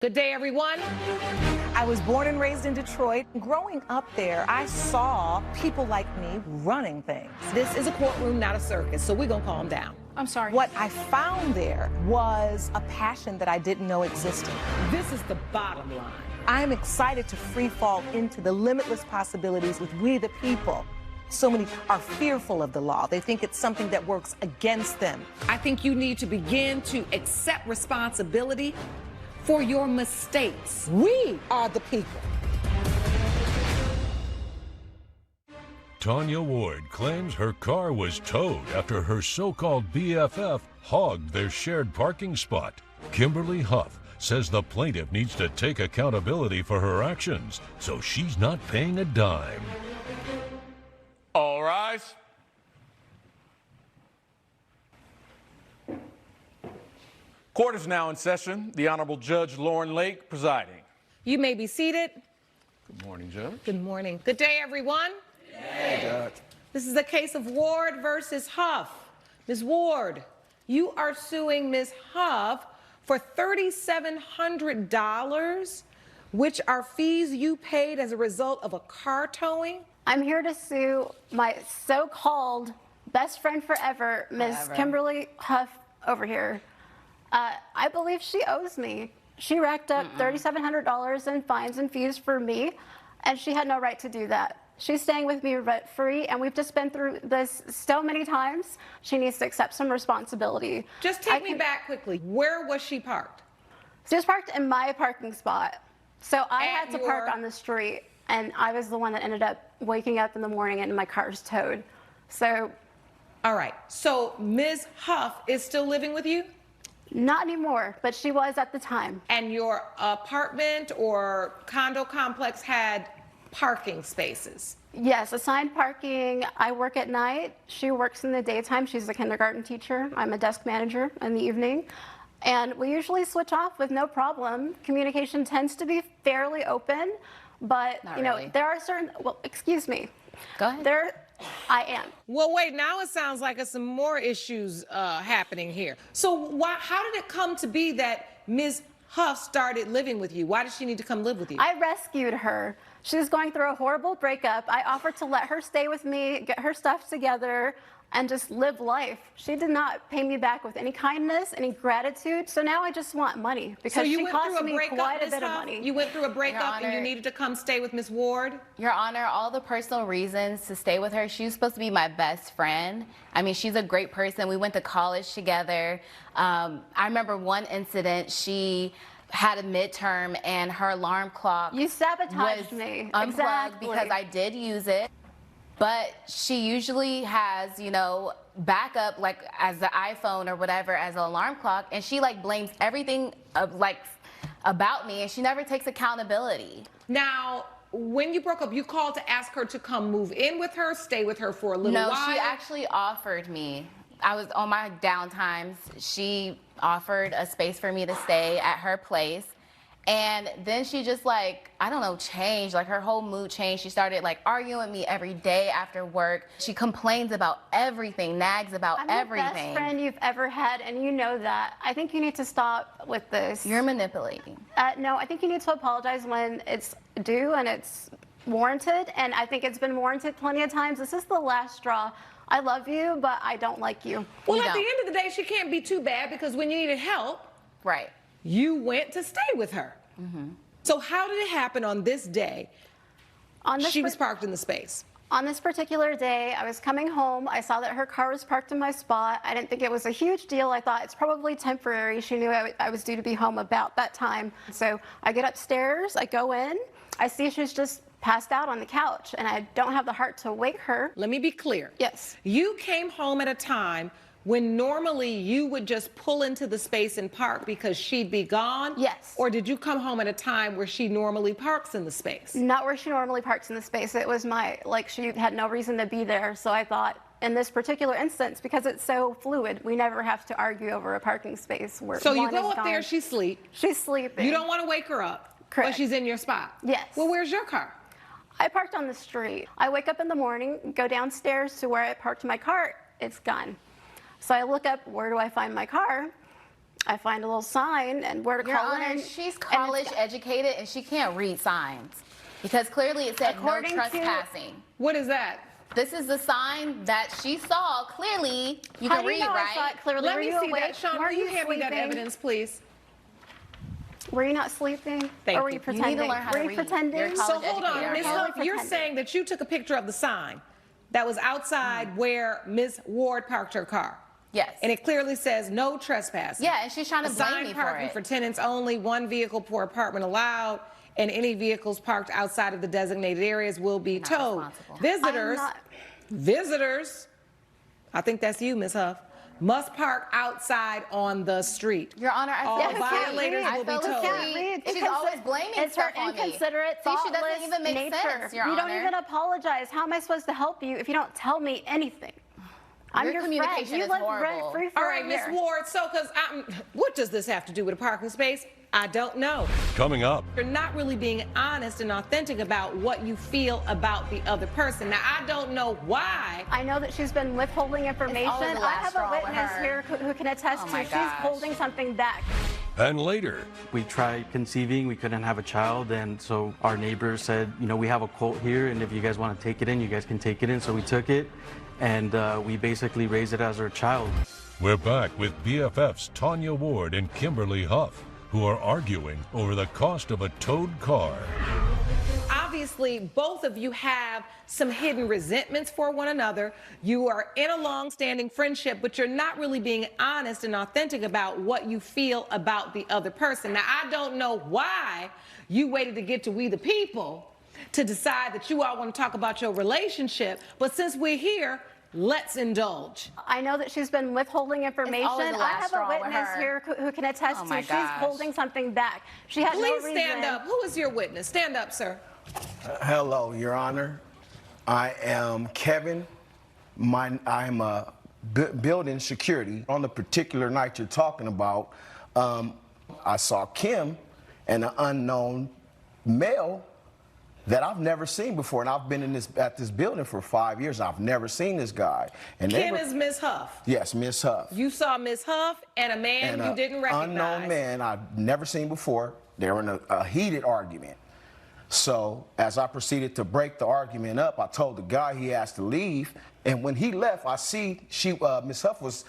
Good day, everyone. I was born and raised in Detroit. Growing up there, I saw people like me running things. This is a courtroom, not a circus, so we're gonna calm down. I'm sorry. What I found there was a passion that I didn't know existed. This is the bottom line. I'm excited to free fall into the limitless possibilities with we the people. So many are fearful of the law. They think it's something that works against them. I think you need to begin to accept responsibility for your mistakes. We are the people. Tanya Ward claims her car was towed after her so-called BFF hogged their shared parking spot. Kimberly Huff says the plaintiff needs to take accountability for her actions, so she's not paying a dime. All rise. Court is now in session. The Honorable Judge Lauren Lake presiding. You may be seated. Good morning, Judge. Good morning. Good day, everyone. Hey, Judge. This is the case of Ward versus Huff. Ms. Ward, you are suing Ms. Huff for $3,700, which are fees you paid as a result of a car towing. I'm here to sue my so-called best friend forever, Ms. Kimberly Huff over here. I believe she owes me. She racked up $3,700 in fines and fees for me, and she had no right to do that. She's staying with me rent-free, and we've just been through this so many times. She needs to accept some responsibility. Just take me back quickly. Where was she parked? She was parked in my parking spot. So I At had to park on the street, and I was the one that ended up waking up in the morning and my car's towed. So. All right. So Ms. Huff is still living with you? Not anymore, but she was at the time. And your apartment or condo complex had parking spaces? Yes, assigned parking. I work at night. She works in the daytime. She's a kindergarten teacher. I'm a desk manager in the evening. And we usually switch off with no problem. Communication tends to be fairly open, but Not you know, really. there are certain, well, excuse me. Go ahead. I am. Well, wait, now it sounds like there's some more issues happening here. So how did it come to be that Ms. Huff started living with you? Why did she need to come live with you? I rescued her. She was going through a horrible breakup. I offered to let her stay with me, get her stuff together, and just live life. She did not pay me back with any kindness, any gratitude. So now I just want money because she cost me quite a bit of money. You went through a breakup Honor, and you needed to come stay with Ms. Ward? Your Honor, all the personal reasons to stay with her, she was supposed to be my best friend. I mean, she's a great person. We went to college together. I remember one incident, she had a midterm and her alarm clock You sabotaged was me. unplugged Exactly. because I did use it. But she usually has, you know, backup, like as the iPhone or whatever, as an alarm clock, and she like blames everything about me, and she never takes accountability. Now, when you broke up, you called to ask her to come move in with her, stay with her for a little while? No, she actually offered me. I was on my downtimes. She offered a space for me to stay at her place. And then she just like, I don't know, changed, like her whole mood changed. She started like arguing with me every day after work. She complains about everything, nags about everything. I'm the best friend you've ever had, and you know that. I think you need to stop with this. You're manipulating. No, I think you need to apologize when it's due and it's warranted, and I think it's been warranted plenty of times. This is the last straw. I love you, but I don't like you. Well, You at the don't. end of the day, she can't be too bad because when you needed help, Right. you went to stay with her. So how did it happen on this day? She was parked in the space. On this particular day, I was coming home. I saw that her car was parked in my spot. I didn't think it was a huge deal. I thought it's probably temporary. She knew I was due to be home about that time. So I get upstairs, I go in, I see she's just passed out on the couch, and I don't have the heart to wake her. Let me be clear. Yes. You came home at a time when normally you would just pull into the space and park because she'd be gone? Yes. Or did you come home at a time where she normally parks in the space? Not where she normally parks in the space. It was she had no reason to be there. So I thought, in this particular instance, because it's so fluid, we never have to argue over a parking space where So you one go is up there, gone. she's asleep. She's sleeping. You don't want to wake her up. Correct. But she's in your spot. Yes. Well, where's your car? I parked on the street. I wake up in the morning, go downstairs to where I parked my car. It's gone. So I look up, where do I find my car? I find a little sign and where to Your call Honor, in. she's and college it's- educated and she can't read signs because clearly it said no According to- trespassing. What is that? This is the sign that she saw. Clearly, you How can do you read, know I right? saw it clearly? Let Were me you see awake? that. Sean, Were will you you hand me that sleeping? evidence, please? Were you not sleeping? Thank or were you. You You pretending? need to learn how were to you read. pretending? You're So college hold on, educated. Ms. Totally Huff, you're pretending. saying that you took a picture of the sign that was outside where Ms. Ward parked her car. Yes. And it clearly says no trespassing. Yeah, and she's trying to blame Assigned me for parking it. for tenants only, one vehicle per apartment allowed, and any vehicles parked outside of the designated areas will be Not towed. responsible. Visitors, I think that's you, Ms. Huff, must park outside on the street. Your Honor, I All fell asleep. violators I will be fell towed. asleep. She's always blaming It's stuff her on me. inconsiderate, See, she thoughtless doesn't even make nature. sense, Your You Honor. don't even apologize. How am I supposed to help you if you don't tell me anything? I'm Your your friend. communication You is live horrible. rent-free for All right, a Ms. year. Ward, so what does this have to do with a parking space? I don't know. Coming up, You're not really being honest and authentic about what you feel about the other person. Now, I don't know why. I know that she's been withholding information. always the I last have straw a with witness her. here who can attest Oh to my she's gosh. holding something back. and later, We tried conceiving, we couldn't have a child, and so our neighbors said, you know, we have a quote here, and if you guys want to take it in, you guys can take it in. So we took it, and we basically raised it as our child. we're back with BFFs Tanya Ward and Kimberly Huff, who are arguing over the cost of a towed car. Obviously, both of you have some hidden resentments for one another. You are in a long-standing friendship, but you're not really being honest and authentic about what you feel about the other person. Now, I don't know why you waited to get to We the People to decide that you all want to talk about your relationship, but since we're here, let's indulge. I know that she's been withholding information. always the I last have a straw with witness her. here who can attest Oh to my she's gosh. holding something back. She has Please no reason. stand up. Who is your witness? Stand up, sir. Hello, Your Honor. I am Kevin. I'm a building security. On the particular night you're talking about, I saw Kim and an unknown male that I've never seen before, and I've been at this building for 5 years. I've never seen this guy. And Kim is Ms. Huff. Yes, Miss Huff. You saw Ms. Huff and a man And you a didn't recognize. unknown man I've never seen before. They were in a heated argument. So as I proceeded to break the argument up, I told the guy he has to leave. And when he left, I see Miss Huff was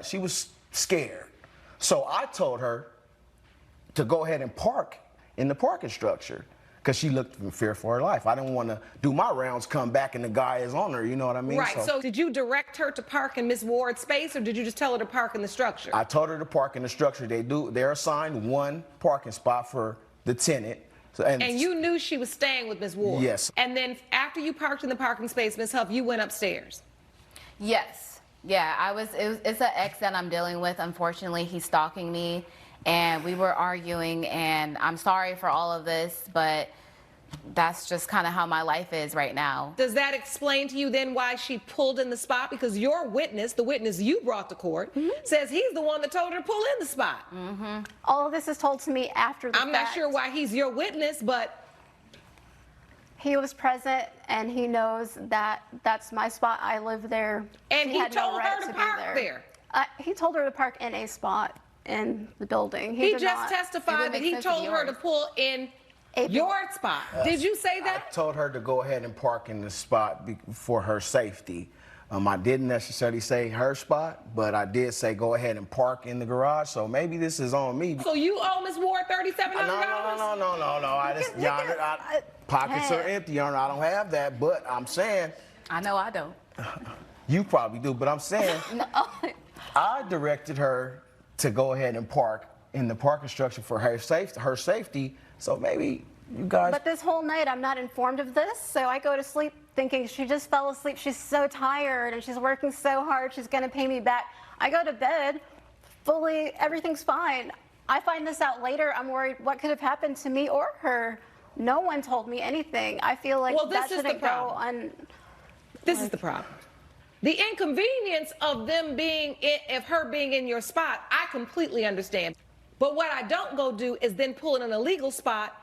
she was scared. So I told her to go ahead and park in the parking structure because she looked in fear for her life. I didn't want to do my rounds, come back, and the guy is on her. You know what I mean? Right. So did you direct her to park in Ms. Ward's space, or did you just tell her to park in the structure? I told her to park in the structure. They're assigned one parking spot for the tenant. So, and you knew she was staying with Ms. Ward? Yes. And then after you parked in the parking space, Ms. Huff, you went upstairs? Yes. Yeah, it's an ex that I'm dealing with. Unfortunately, he's stalking me, and we were arguing, and I'm sorry for all of this, but that's just kind of how my life is right now. Does that explain to you then why she pulled in the spot? Because your witness, the witness you brought to court, says he's the one that told her to pull in the spot. All of this is told to me after the I'm fact. not sure why he's your witness, but He was present, and he knows that that's my spot. I live there. and She he had no told right her to be park there. He told her to park in a spot in the building. He did just not. It testified would that make he sense if told her to yours. pull in A your spot. Did you say I that? told her to go ahead and park in the spot for her safety. I didn't necessarily say her spot, but I did say go ahead and park in the garage. So maybe this is on me. So you owe Ms. Ward $3,700? No. Your Honor, pockets are empty, Your Honor. I don't have that, but I'm saying I know I don't. you probably do. But I'm saying I directed her to go ahead and park in the parking structure for her safety. So maybe you guys. But this whole night, I'm not informed of this, so I go to sleep thinking she just fell asleep. She's so tired, and she's working so hard. She's going to pay me back. I go to bed, everything's fine. I find this out later. I'm worried what could have happened to me or her. No one told me anything. I feel like Well, this that is the shouldn't go problem. on. This is the problem. The inconvenience of her being in your spot, I completely understand. But what I don't go do is then pull in an illegal spot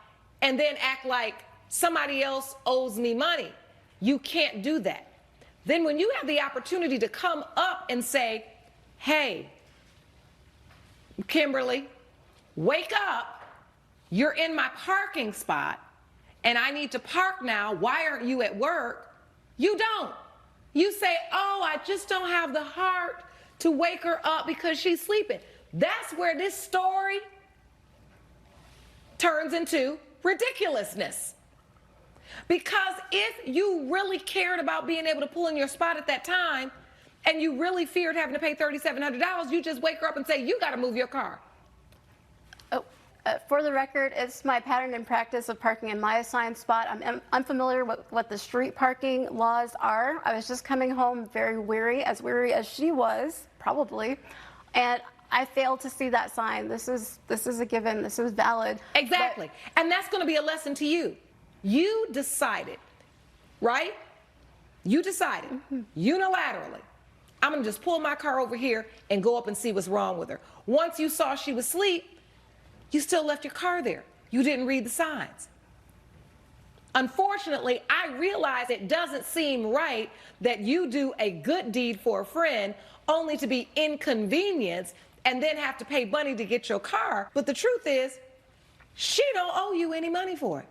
and then act like somebody else owes me money. You can't do that. Then when you have the opportunity to come up and say, hey, Kimberly, wake up. You're in my parking spot, and I need to park now. Why aren't you at work? You don't. You say, oh, I just don't have the heart to wake her up because she's sleeping. That's where this story turns into ridiculousness. Because if you really cared about being able to pull in your spot at that time, and you really feared having to pay $3,700, you just wake her up and say, you got to move your car. Oh, for the record, it's my pattern and practice of parking in my assigned spot. I'm unfamiliar with what the street parking laws are. I was just coming home very weary as she was, probably, and I failed to see that sign. This is a given. This is valid. Exactly. And that's going to be a lesson to you. You decided, right? You decided unilaterally, I'm going to just pull my car over here and go up and see what's wrong with her. Once you saw she was asleep, you still left your car there. You didn't read the signs. Unfortunately, I realize it doesn't seem right that you do a good deed for a friend only to be inconvenienced and then have to pay money to get your car. But the truth is, she don't owe you any money for it.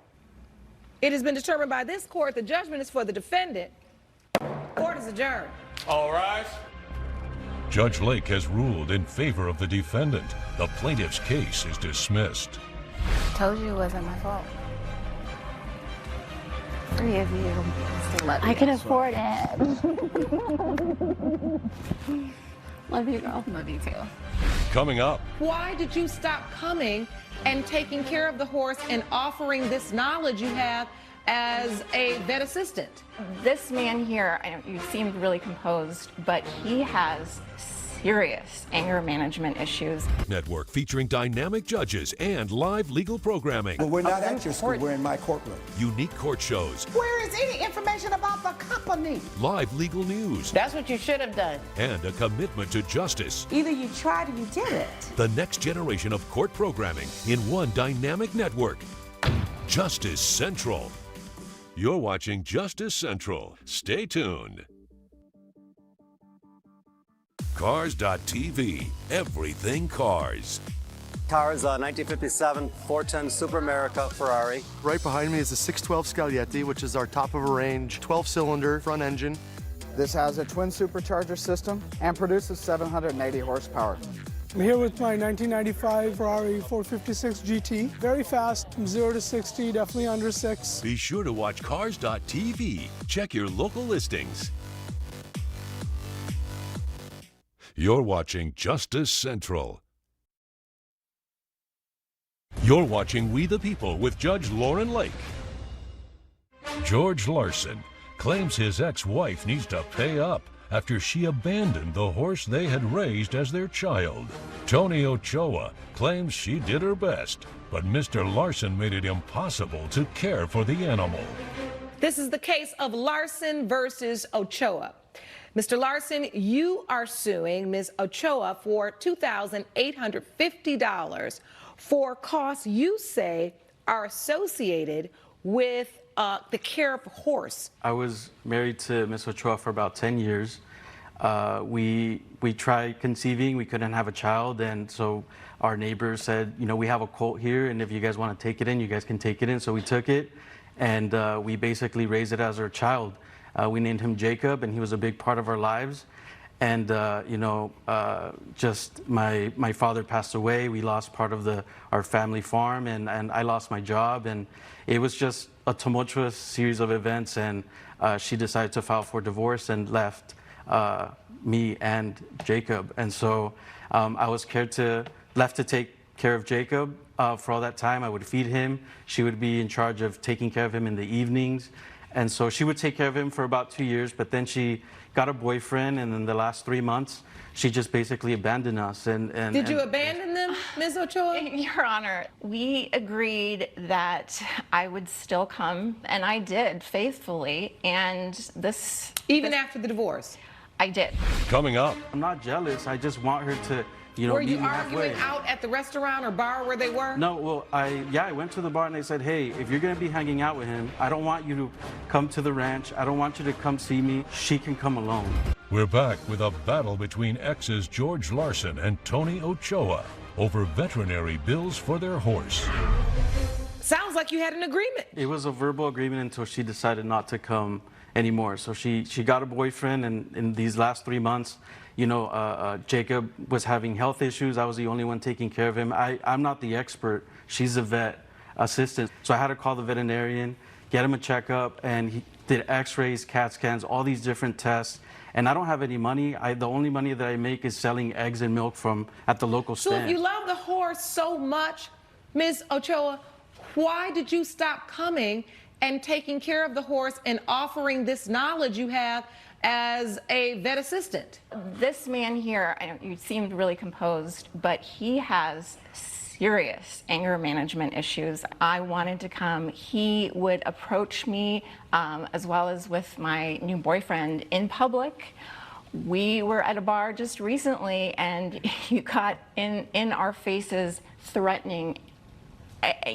It has been determined by this court the judgment is for the defendant. Court is adjourned. All rise. Judge Lake has ruled in favor of the defendant. The plaintiff's case is dismissed. Told you it wasn't my fault. 3 of you. Still love you. I can afford it. Love you, girl. Love you too. Coming up, Why did you stop coming and taking care of the horse and offering this knowledge you have as a vet assistant? This man here, you seemed really composed, but he has serious anger management issues. network featuring dynamic judges and live legal programming. Well, we're not at your school, we're in my courtroom. Unique court shows, Where is any information about the company? live legal news, That's what you should have done. and a commitment to justice. Either you tried or you did it. The next generation of court programming in one dynamic network. Justice Central. You're watching Justice Central. Stay tuned. Cars.tv. Everything cars. Cars, 1957 410 Super America Ferrari. Right behind me is a 612 Scaglietti, which is our top of a range 12-cylinder front engine. This has a twin supercharger system and produces 780 horsepower. I'm here with my 1995 Ferrari 456 GT. Very fast, from 0 to 60, definitely under 6. Be sure to watch Cars.tv. Check your local listings. You're watching Justice Central. You're watching We the People with Judge Lauren Lake. George Larson claims his ex-wife needs to pay up after she abandoned the horse they had raised as their child. Tony Ochoa claims she did her best, but Mr. Larson made it impossible to care for the animal. This is the case of Larson versus Ochoa. Mr. Larson, you are suing Ms. Ochoa for $2,850 for costs you say are associated with the care of a horse. I was married to Miss Ochoa for about 10 years. We tried conceiving, we couldn't have a child, and so our neighbors said, you know, we have a colt here, and if you guys want to take it in, you guys can take it in. So we took it, and we basically raised it as our child. We named him Jacob, and he was a big part of our lives. And just my father passed away. We lost part of our family farm, and I lost my job, and it was just a tumultuous series of events. And she decided to file for divorce and left me and Jacob. And so I was left to take care of Jacob for all that time. I would feed him. She would be in charge of taking care of him in the evenings. And so she would take care of him for about 2 years, but then she got a boyfriend, and in the last 3 months, she just basically abandoned us. Did you abandon them, Ms. Ochoa? Your Honor, we agreed that I would still come, and I did faithfully, and this... Even after the divorce? I did. Coming up. I'm not jealous. I just want her to, you know, were meet you me arguing halfway. out at the restaurant or bar where they were? No, well, I went to the bar and they said, hey, if you're going to be hanging out with him, I don't want you to come to the ranch. I don't want you to come see me. She can come alone. We're back with a battle between exes George Larson and Tony Ochoa over veterinary bills for their horse. Sounds like you had an agreement. It was a verbal agreement until she decided not to come anymore. So she got a boyfriend, and in these last 3 months, you know, Jacob was having health issues. I was the only one taking care of him. I'm not the expert. She's a vet assistant. So I had to call the veterinarian, get him a checkup, and he did x-rays, CAT scans, all these different tests. And I don't have any money. The only money that I make is selling eggs and milk at the local stand. So if you love the horse so much, Ms. Ochoa, why did you stop coming and taking care of the horse and offering this knowledge you have as a vet assistant? This man here, you seemed really composed, but he has serious anger management issues. I wanted to come. He would approach me, as well as with my new boyfriend, in public. We were at a bar just recently, and you got in our faces threatening.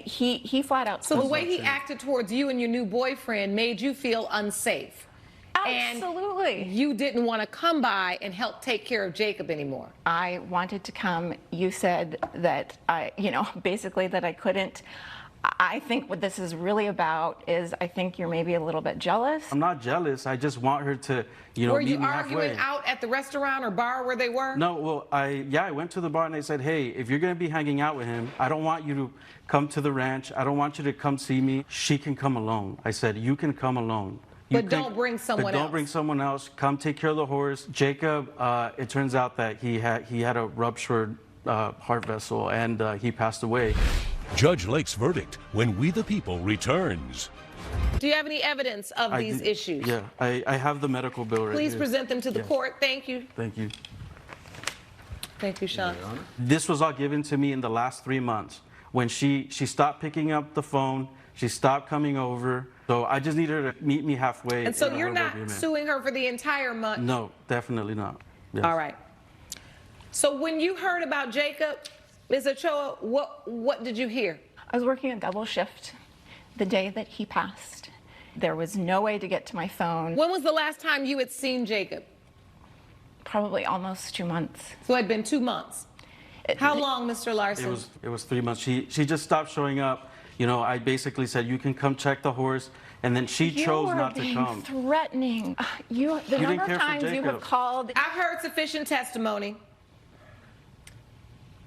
He flat out. So the way he acted towards you and your new boyfriend made you feel unsafe. Absolutely. And you didn't want to come by and help take care of Jacob anymore. I wanted to come. You said that basically that I couldn't. I think what this is really about is I think you're maybe a little bit jealous. I'm not jealous. I just want her to, meet me halfway. Were you arguing out at the restaurant or bar where they were? No, well, I went to the bar and I said, hey, if you're going to be hanging out with him, I don't want you to come to the ranch. I don't want you to come see me. She can come alone. I said, you can come alone. But don't bring someone else. Don't bring someone else. Come take care of the horse. Jacob, it turns out that he had a ruptured heart vessel, and he passed away. Judge Lake's verdict when We the People returns. Do you have any evidence of these issues? Yeah, I have the medical bill right Please here. present them to the court. Thank you. Thank you. Thank you, Sean. This was all given to me in the last 3 months. When she stopped picking up the phone, she stopped coming over. So I just need her to meet me halfway. And so you're not suing her for the entire month? No, definitely not. Yes. All right. So when you heard about Jacob, Ms. Ochoa, what did you hear? I was working a double shift the day that he passed. There was no way to get to my phone. When was the last time you had seen Jacob? Probably almost 2 months. So it had been 2 months. How long, Mr. Larson? It was 3 months. She just stopped showing up. You know, I basically said, you can come check the horse, and then she chose not to come. Threatening. The number of times you have called. I've heard sufficient testimony.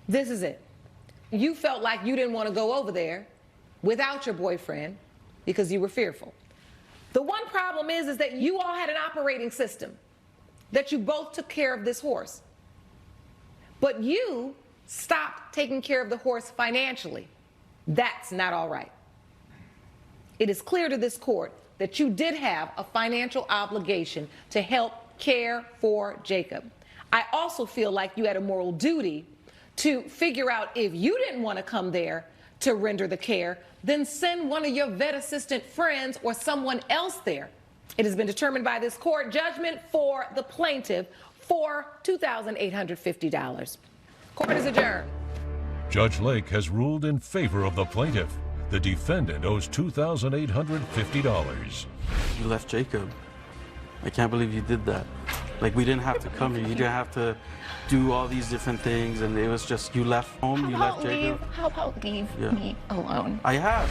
This is it. You felt like you didn't want to go over there without your boyfriend because you were fearful. The one problem is that you all had an operating system, that you both took care of this horse. But you stopped taking care of the horse financially. That's not all right. It is clear to this court that you did have a financial obligation to help care for Jacob. I also feel like you had a moral duty to figure out if you didn't want to come there to render the care, then send one of your vet assistant friends or someone else there. It has been determined by this court, judgment for the plaintiff for $2,850. Court is adjourned. Judge Lake has ruled in favor of the plaintiff. The defendant owes $2,850. You left Jacob. I can't believe you did that. Like, we didn't have to come here. You didn't have to do all these different things, and it was just you left home, you left Jacob. How about leave me alone? I have.